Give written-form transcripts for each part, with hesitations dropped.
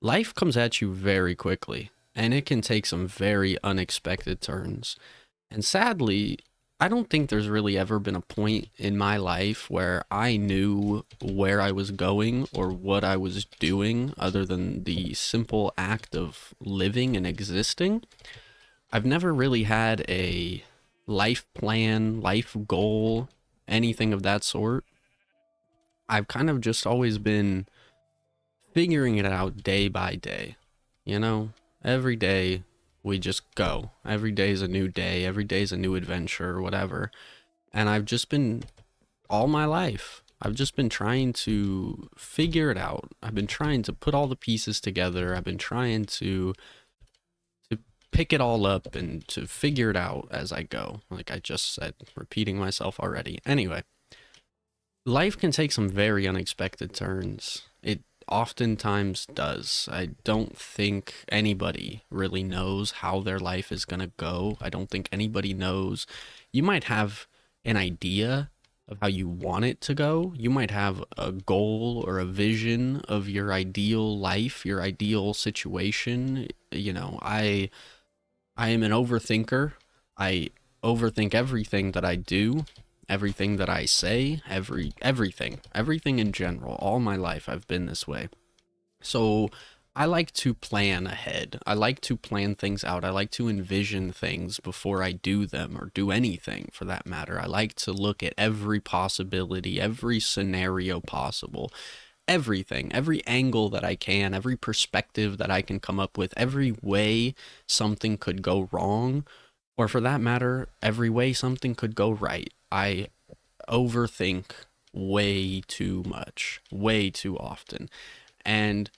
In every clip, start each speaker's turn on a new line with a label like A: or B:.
A: Life comes at you very quickly, and it can take some very unexpected turns. And sadly, I don't think there's really ever been a point in my life where I knew where I was going or what I was doing other than the simple act of living and existing. I've never really had a life plan, life goal, anything of that sort. I've kind of just always been figuring it out day by day. You know, every day we just go. Every day is a new day. Every day is a new adventure or whatever. And I've just been all my life. I've just been trying to figure it out. I've been trying to put all the pieces together. I've been trying to pick it all up and to figure it out as I go. Like I just said, repeating myself already. Anyway, life can take some very unexpected turns. It oftentimes does. I don't think anybody really knows how their life is going to go. I don't think anybody knows. You might have an idea of how you want it to go. You might have a goal or a vision of your ideal life, your ideal situation. I am an overthinker. I overthink everything that I do, everything that I say, everything in general. All my life I've been this way. So I like to plan ahead. I like to plan things out. I like to envision things before I do them or do anything for that matter. I like to look at every possibility, every scenario possible, everything, every angle that I can, every perspective that I can come up with, every way something could go wrong, or for that matter, every way something could go right. I overthink way too much, way too often. And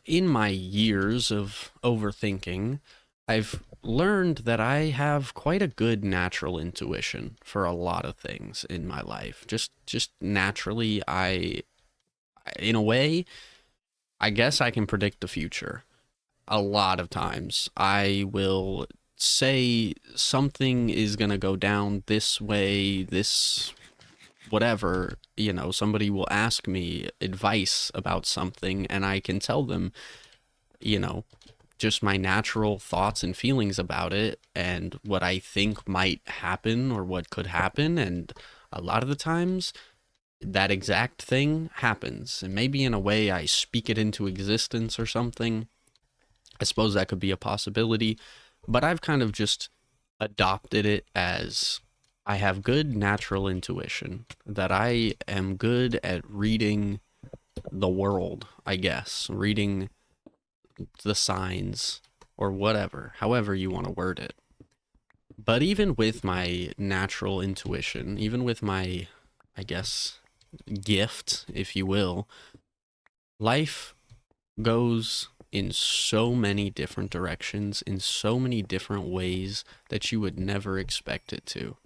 A: in my years of overthinking, I've learned that I have quite a good natural intuition for a lot of things in my life. Just naturally, in a way, I guess I can predict the future. A lot of times I will say something is going to go down this way, this whatever, somebody will ask me advice about something and I can tell them, you know, just my natural thoughts and feelings about it and what I think might happen or what could happen. And a lot of the times that exact thing happens. And maybe in a way I speak it into existence or something. I suppose that could be a possibility. But I've kind of just adopted it as I have good natural intuition, that I am good at reading the world, I guess, reading the signs or whatever, however you want to word it. But even with my natural intuition, even with my, I guess, gift, if you will, life goes in so many different directions, in so many different ways that you would never expect it to.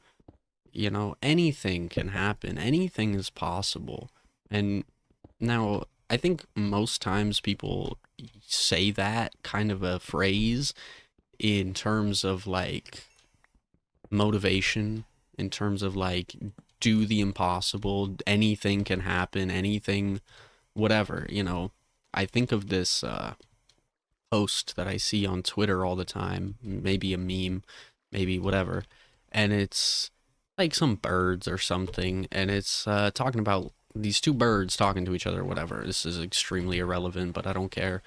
A: Anything can happen, anything is possible. And now, I think most times people say that kind of a phrase in terms of like motivation, in terms of like do the impossible, anything can happen, anything, whatever. I think of this post that I see on Twitter all the time, maybe a meme, maybe whatever, and it's like some birds or something, and it's talking about these two birds talking to each other or whatever. This is extremely irrelevant, but I don't care.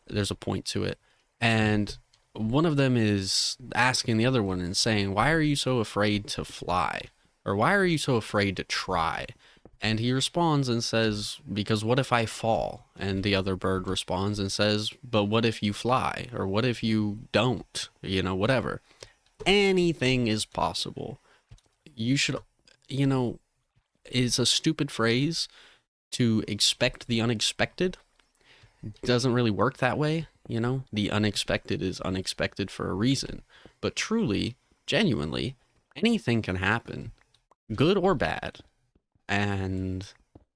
A: There's a point to it. And one of them is asking the other one and saying, "Why are you so afraid to fly? Or why are you so afraid to try?" And he responds and says, "Because what if I fall?" And the other bird responds and says, "But what if you fly? Or what if you don't? Whatever. Anything is possible." You should, you know, it's a stupid phrase to expect the unexpected. It doesn't really work that way. The unexpected is unexpected for a reason. But truly, genuinely, anything can happen, good or bad. And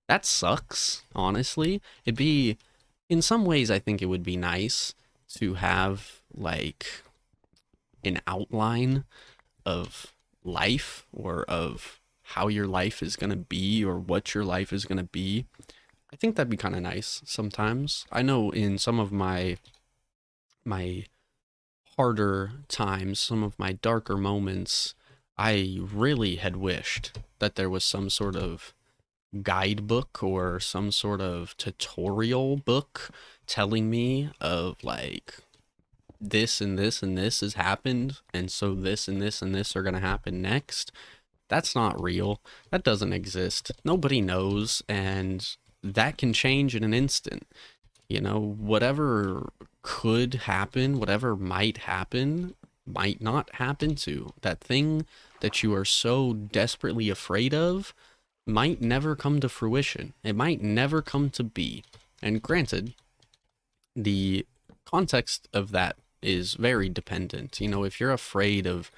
A: that sucks, honestly. In some ways, I think it would be nice to have, like, an outline of life or of how your life is going to be or what your life is going to be. I think that'd be kind of nice sometimes. I know in some of my harder times, some of my darker moments, I really had wished that there was some sort of guidebook or some sort of tutorial book telling me of like this and this and this has happened, and so this and this and this are going to happen next. That's not real. That doesn't exist. Nobody knows, and that can change in an instant. You know, whatever could happen, whatever might happen, might not happen to. That thing that you are so desperately afraid of might never come to fruition. It might never come to be. And granted, the context of that is very dependent. You know, if you're afraid of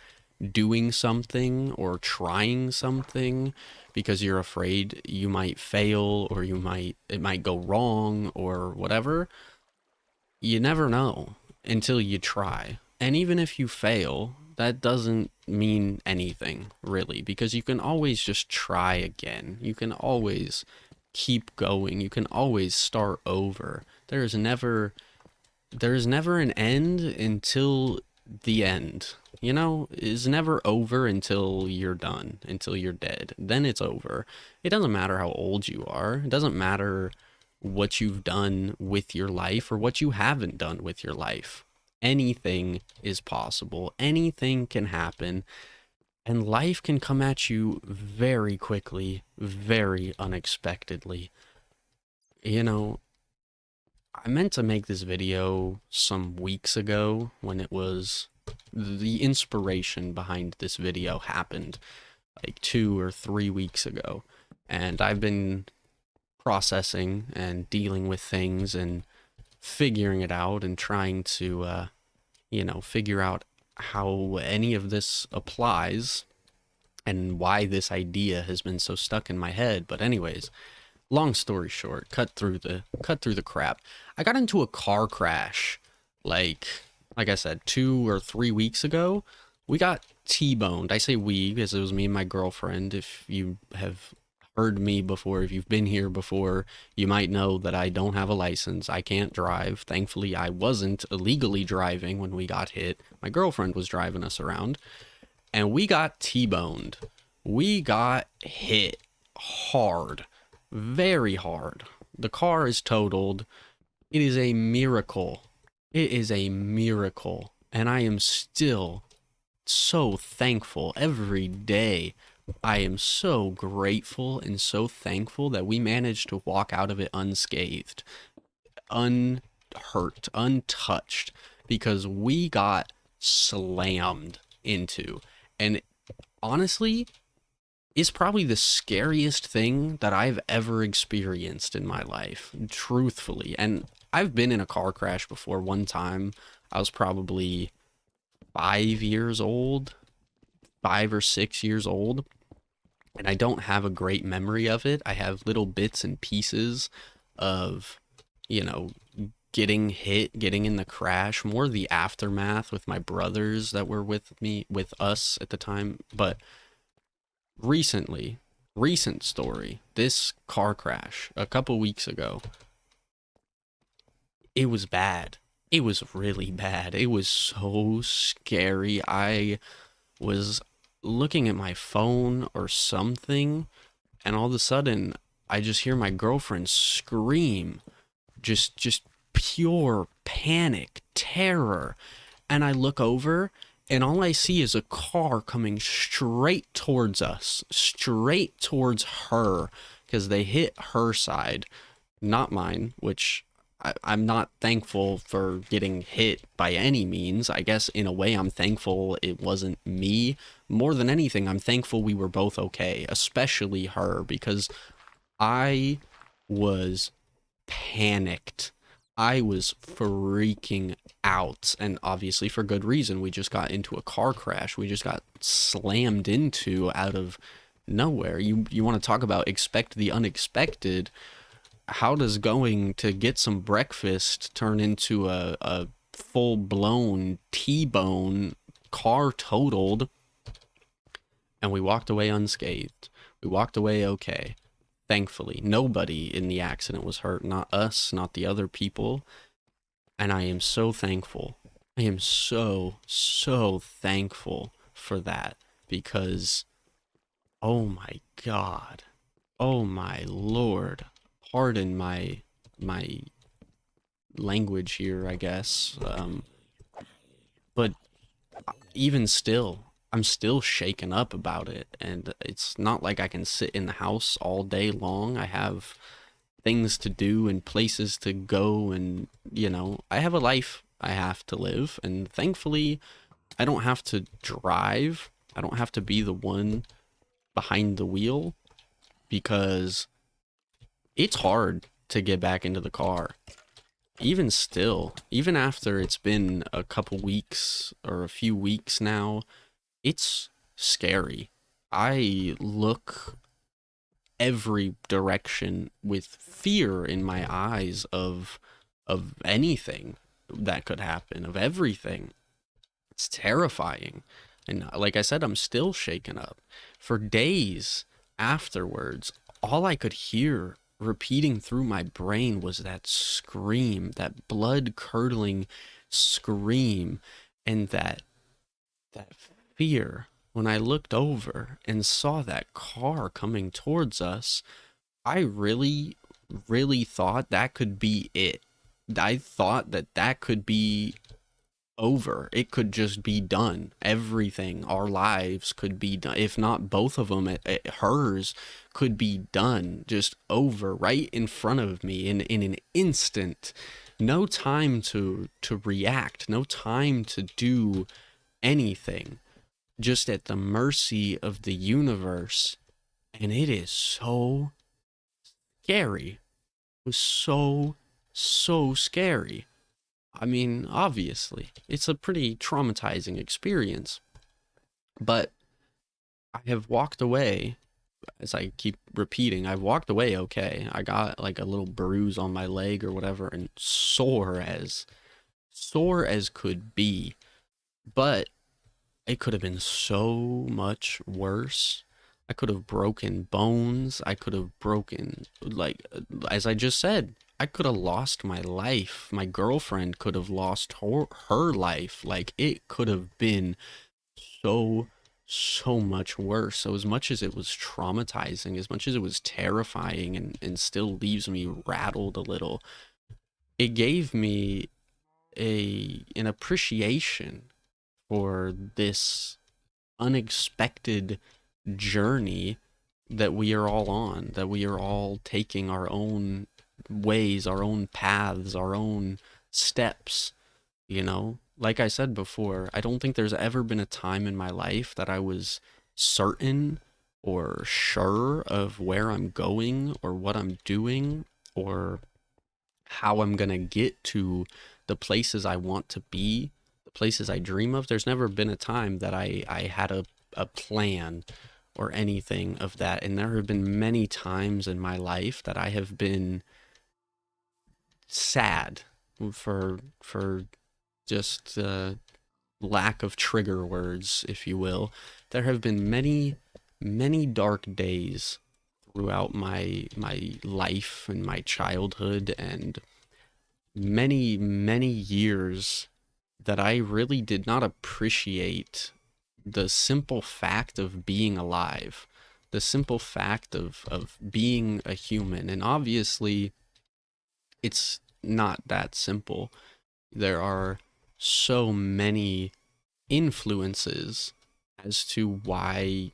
A: doing something or trying something because you're afraid you might fail or it might go wrong or whatever, you never know until you try. And even if you fail, that doesn't mean anything really, because you can always just try again. You can always keep going. You can always start over. There's never an end until the end. You know, it's never over until you're done, until you're dead. Then it's over. It doesn't matter how old you are. It doesn't matter what you've done with your life or what you haven't done with your life. Anything is possible. Anything can happen. And life can come at you very quickly, very unexpectedly. You know, I meant to make this video some weeks ago when it was the inspiration behind this video happened like 2 or 3 weeks ago. And I've been processing and dealing with things and figuring it out and trying to, figure out how any of this applies and why this idea has been so stuck in my head. But anyways, long story short, cut through the crap. I got into a car crash like I said 2 or 3 weeks ago. We got T-boned. I say we because it was me and my girlfriend. If you have heard me before, if you've been here before, you might know that I don't have a license. I can't drive. Thankfully, I wasn't illegally driving when we got hit. My girlfriend was driving us around, and we got T-boned. We got hit hard, very hard. The car is totaled. It is a miracle. It is a miracle. And I am still so thankful every day. I am so grateful and so thankful that we managed to walk out of it unscathed, unhurt, untouched, because we got slammed into. And honestly, it's probably the scariest thing that I've ever experienced in my life, truthfully. And I've been in a car crash before. One time, I was probably 5 years old, 5 or 6 years old, and I don't have a great memory of it. I have little bits and pieces of, you know, getting hit, getting in the crash, more the aftermath with my brothers that were with us at the time. But recently, recent story, this car crash a couple weeks ago, it was bad. It was really bad. It was so scary. I was looking at my phone or something, and all of a sudden I just hear my girlfriend scream, just pure panic, terror. And I look over, and all I see is a car coming straight towards us, straight towards her, because they hit her side, not mine, which I'm not thankful for getting hit by any means. I guess in a way I'm thankful it wasn't me. More than anything, I'm thankful we were both okay, especially her, because I was panicked. I was freaking out, and obviously for good reason. We just got into a car crash. We just got slammed into out of nowhere. You want to talk about expect the unexpected? How does going to get some breakfast turn into a full-blown T-bone, car totaled, and we walked away unscathed? We walked away okay. Thankfully, nobody in the accident was hurt, not us, not the other people, and I am so thankful. I am so thankful for that because oh my God. Oh my Lord. Pardon my language here, I guess. But even still, I'm still shaken up about it, and it's not like I can sit in the house all day long. I have things to do and places to go, and I have a life I have to live, and thankfully I don't have to drive. I don't have to be the one behind the wheel because it's hard to get back into the car. Even still, even after it's been a couple weeks or a few weeks now, it's scary. I look every direction with fear in my eyes of anything that could happen, of everything. It's terrifying. And like I said, I'm still shaken up. For days afterwards, all I could hear repeating through my brain was that scream, that blood curdling scream, and that fear. When I looked over and saw that car coming towards us, I really thought that could be it. I thought that that could be over. It could just be done. Everything, our lives could be done. If not both of them, hers could be done. Just over right in front of me in an instant. No time to react. No time to do anything. Just at the mercy of the universe. And it is so scary. It was so scary. I mean, obviously, it's a pretty traumatizing experience, but I have walked away, as I keep repeating, I've walked away okay. I got like a little bruise on my leg or whatever and sore as could be, but it could have been so much worse. I could have broken bones. I could have broken, like, as I just said, I could have lost my life. My girlfriend could have lost her life. Like, it could have been so, so much worse. So, as much as it was traumatizing, as much as it was terrifying and still leaves me rattled a little, it gave me an appreciation for this unexpected journey that we are all on, that we are all taking our own ways, our own paths, our own steps, Like I said before, I don't think there's ever been a time in my life that I was certain or sure of where I'm going or what I'm doing or how I'm going to get to the places I want to be, the places I dream of. There's never been a time that I had a plan or anything of that. And there have been many times in my life that I have been sad for just lack of trigger words, if you will. There have been many dark days throughout my life and my childhood and many years that I really did not appreciate the simple fact of being alive, the simple fact of being a human. And obviously, it's not that simple. There are so many influences as to why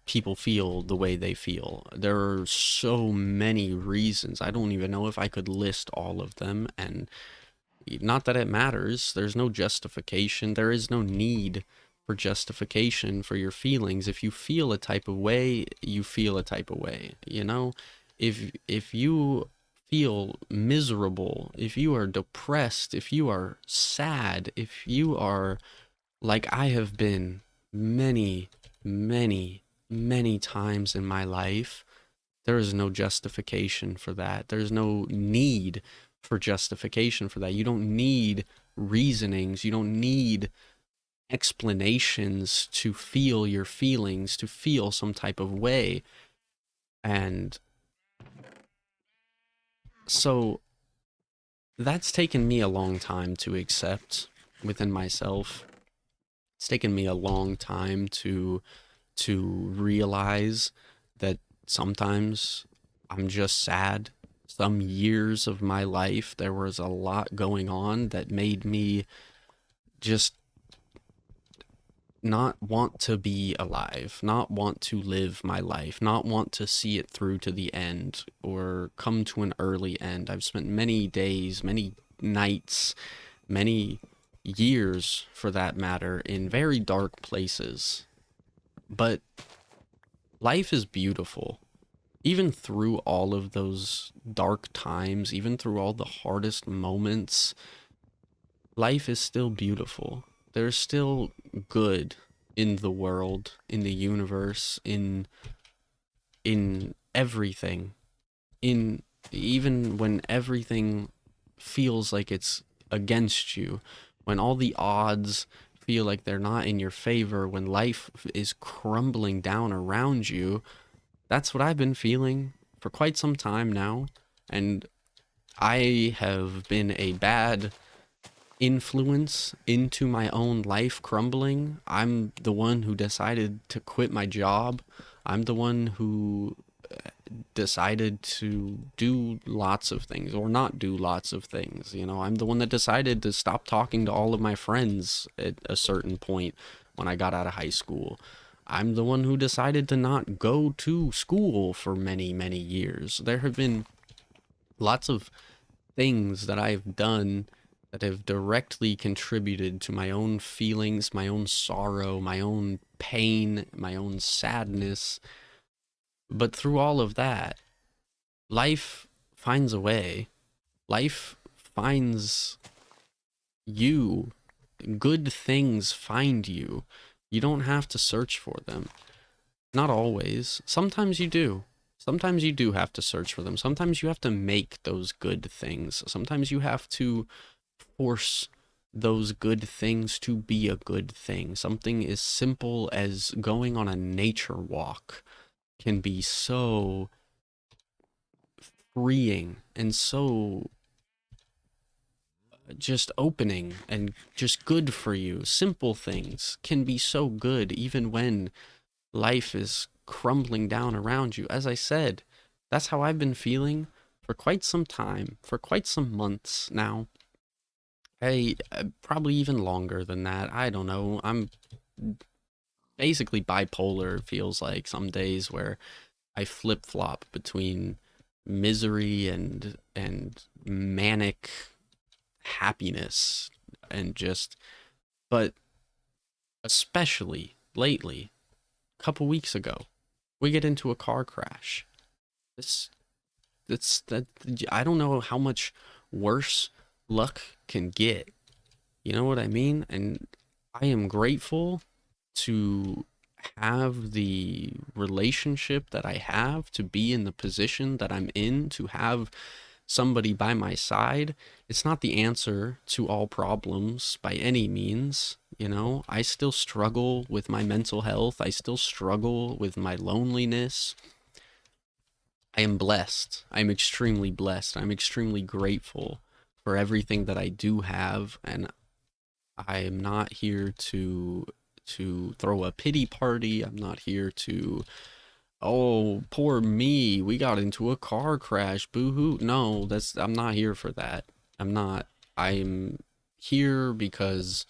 A: people feel the way they feel. There are so many reasons. I don't even know if I could list all of them. And not that it matters. There's no justification. There is no need for justification for your feelings. If you feel a type of way, you feel a type of way. If you feel miserable, if you are depressed, if you are sad, if you are like I have been many, many times in my life, there is no justification for that. There's no need for justification for that. You don't need reasonings. You don't need explanations to feel your feelings, to feel some type of way. And So that's taken me a long time to accept within myself. It's taken me a long time to realize that sometimes I'm just sad. Some years of my life, there was a lot going on that made me just not want to be alive, not want to live my life, not want to see it through to the end or come to an early end. I've spent many days, many nights, many years for that matter in very dark places. But life is beautiful. Even through all of those dark times, even through all the hardest moments, life is still beautiful. There's still good in the world, in the universe, in everything. In even when everything feels like it's against you, when all the odds feel like they're not in your favor, when life is crumbling down around you, that's what I've been feeling for quite some time now. And I have been a bad influence into my own life crumbling. I'm the one who decided to quit my job. I'm the one who decided to do lots of things or not do lots of things. You know, I'm the one that decided to stop talking to all of my friends at a certain point when I got out of high school. I'm the one who decided to not go to school for many, many years. There have been lots of things that I've done that have directly contributed to my own feelings, my own sorrow, my own pain, my own sadness. But through all of that, life finds a way. Life finds you. Good things find you. You don't have to search for them. Not always. Sometimes you do. Sometimes you do have to search for them. Sometimes you have to make those good things. Sometimes you have to force those good things to be a good thing. Something as simple as going on a nature walk can be so freeing and so just opening and just good for you. Simple things can be so good even when life is crumbling down around you. As I said, that's how I've been feeling for quite some time, for quite some months now. Hey, probably even longer than that. I don't know. I'm basically bipolar, it feels like some days where I flip flop between misery and manic happiness and just but especially lately, a couple weeks ago, we get into a car crash. This that's that I don't know how much worse luck can get. You know what I mean? And I am grateful to have the relationship that I have, to be in the position that I'm in, to have somebody by my side. It's not the answer to all problems by any means. You know, I still struggle with my mental health. I still struggle with my loneliness. I am blessed. I'm extremely blessed. I'm extremely grateful for everything that I do have, and I am not here to throw a pity party. I'm not here to, oh, poor me, we got into a car crash, boo-hoo. No, I'm not here for that. I'm not. I'm here because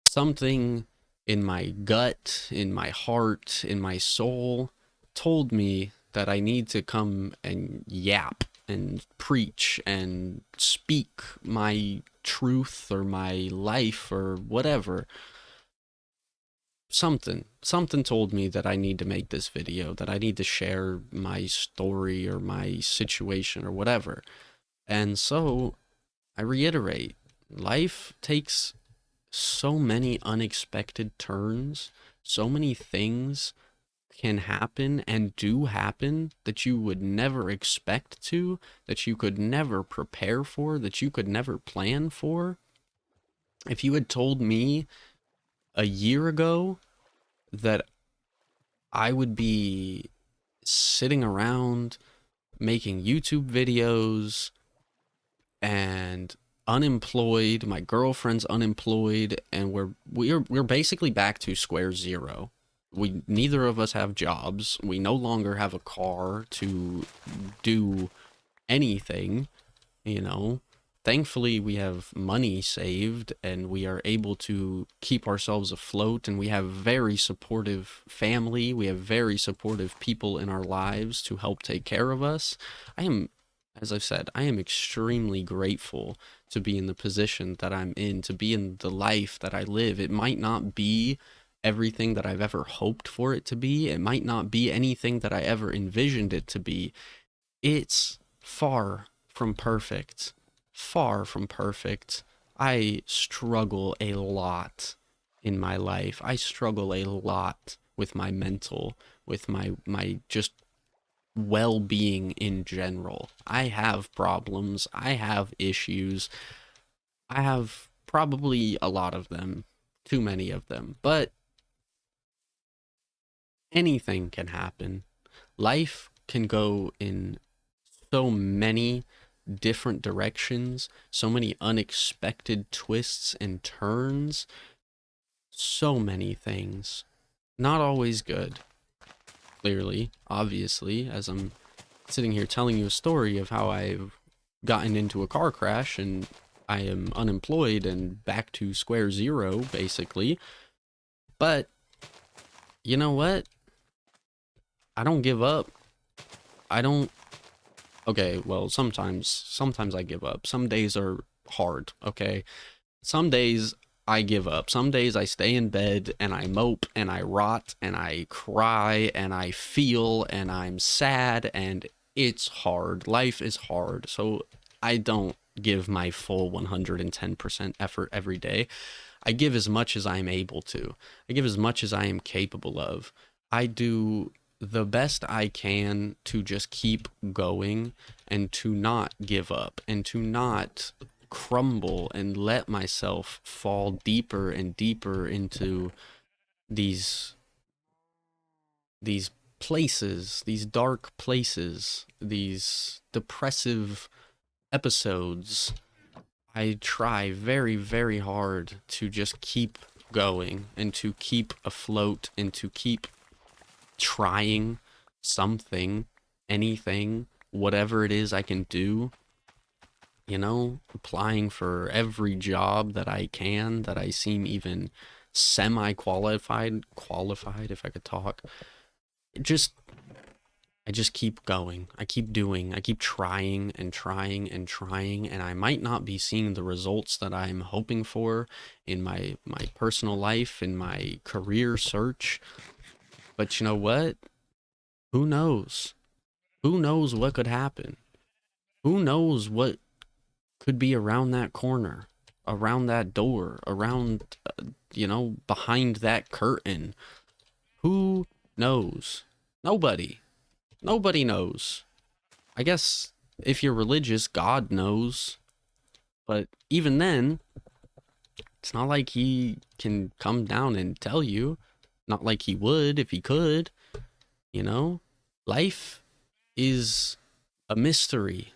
A: something in my gut, in my heart, in my soul told me that I need to come and yap and preach and speak my truth or my life or whatever. Something told me that I need to make this video, that I need to share my story or my situation or whatever. And so I reiterate, life takes so many unexpected turns, so many things can happen and do happen that you would never expect to, that you could never prepare for, that you could never plan for. If you had told me a year ago that I would be sitting around making YouTube videos, and unemployed. My girlfriend's unemployed, and we're basically back to square zero. We neither of us have jobs. We no longer have a car to do anything, you know. Thankfully, we have money saved and we are able to keep ourselves afloat, and we have very supportive family. We have very supportive people in our lives to help take care of us. I am, as I've said, I am extremely grateful to be in the position that I'm in, to be in the life that I live. It might not be everything that I've ever hoped for it to be. It might not be anything that I ever envisioned it to be. It's far from perfect. Far from perfect. I struggle a lot in my life. I struggle a lot with my mental, with my just well-being in general. I have problems. I have issues. I have probably a lot of them, too many of them. But anything can happen. Life can go in so many different directions, so many unexpected twists and turns, so many things. Not always good, clearly, obviously, as I'm sitting here telling you a story of how I've gotten into a car crash and I am unemployed and back to square zero, basically. But you know what? I don't give up. I don't. Okay, well, sometimes I give up. Some days are hard, okay? Some days I give up. Some days I stay in bed and I mope and I rot and I cry and I feel and I'm sad, and it's hard. Life is hard. So I don't give my full 110% effort every day. I give as much as I'm able to. I give as much as I am capable of. I do the best I can to just keep going and to not give up and to not crumble and let myself fall deeper and deeper into these these places, these dark places, these depressive episodes. I try very, very hard to just keep going and to keep afloat and to keep trying something, anything, whatever it is I can do, applying for every job that I can, that I seem even qualified if I could talk. Just I just keep going. I keep doing. I keep trying and trying and trying, and I might not be seeing the results that I'm hoping for in my personal life, in my career search. But you know what? Who knows? Who knows what could happen? Who knows what could be around that corner, around that door, around, behind that curtain? Who knows? Nobody. Nobody knows. I guess if you're religious, God knows. But even then, it's not like he can come down and tell you. Not like he would if he could, you know? Life is a mystery.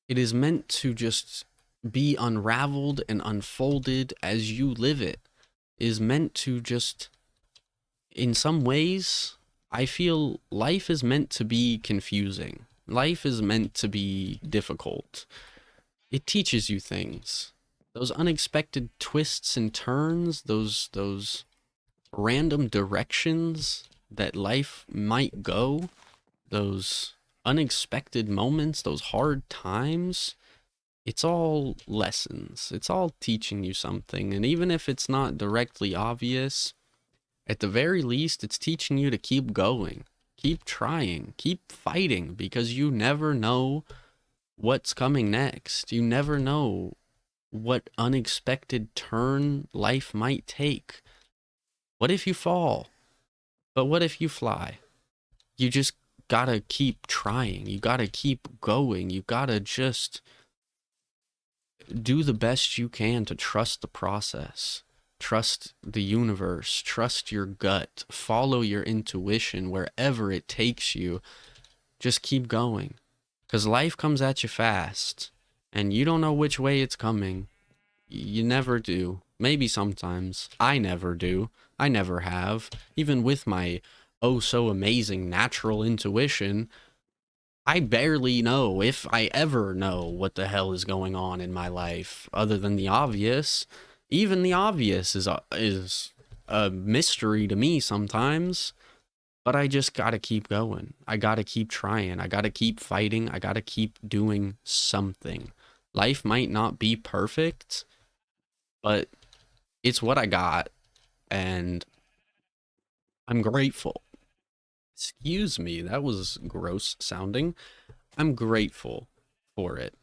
A: It is meant to just be unraveled and unfolded as you live it. It is meant to just, in some ways, I feel life is meant to be confusing. Life is meant to be difficult. It teaches you things. Those unexpected twists and turns, those random directions that life might go, those unexpected moments, those hard times, it's all lessons. It's all teaching you something. And even if it's not directly obvious, at the very least, it's teaching you to keep going, keep trying, keep fighting, because you never know what's coming next. You never know what unexpected turn life might take. What if you fall? But what if you fly? You just gotta keep trying. You gotta keep going. You gotta just do the best you can to trust the process. Trust the universe. Trust your gut. Follow your intuition wherever it takes you. Just keep going. Because life comes at you fast. and you don't know which way it's coming. You never do. Maybe sometimes. I never do. I never have. Even with my oh so amazing natural intuition, I barely know, if I ever know, what the hell is going on in my life other than the obvious. Even the obvious is a mystery to me sometimes, but I just got to keep going. I got to keep trying. I got to keep fighting. I got to keep doing something. Life might not be perfect, but it's what I got, and I'm grateful. Excuse me, that was gross sounding. I'm grateful for it.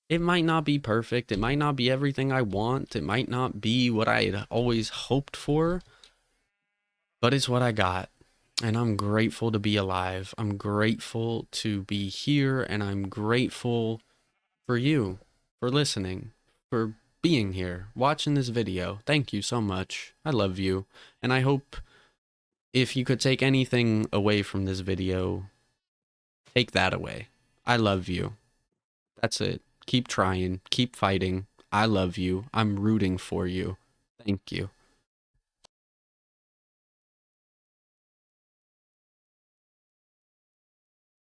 A: It might not be perfect. It might not be everything I want. It might not be what I had always hoped for, but it's what I got. And I'm grateful to be alive. I'm grateful to be here, and I'm grateful for you, for listening, for being here, watching this video. Thank you so much. I love you. And I hope if you could take anything away from this video, take that away. I love you. That's it. Keep trying. Keep fighting. I love you. I'm rooting for you. Thank you.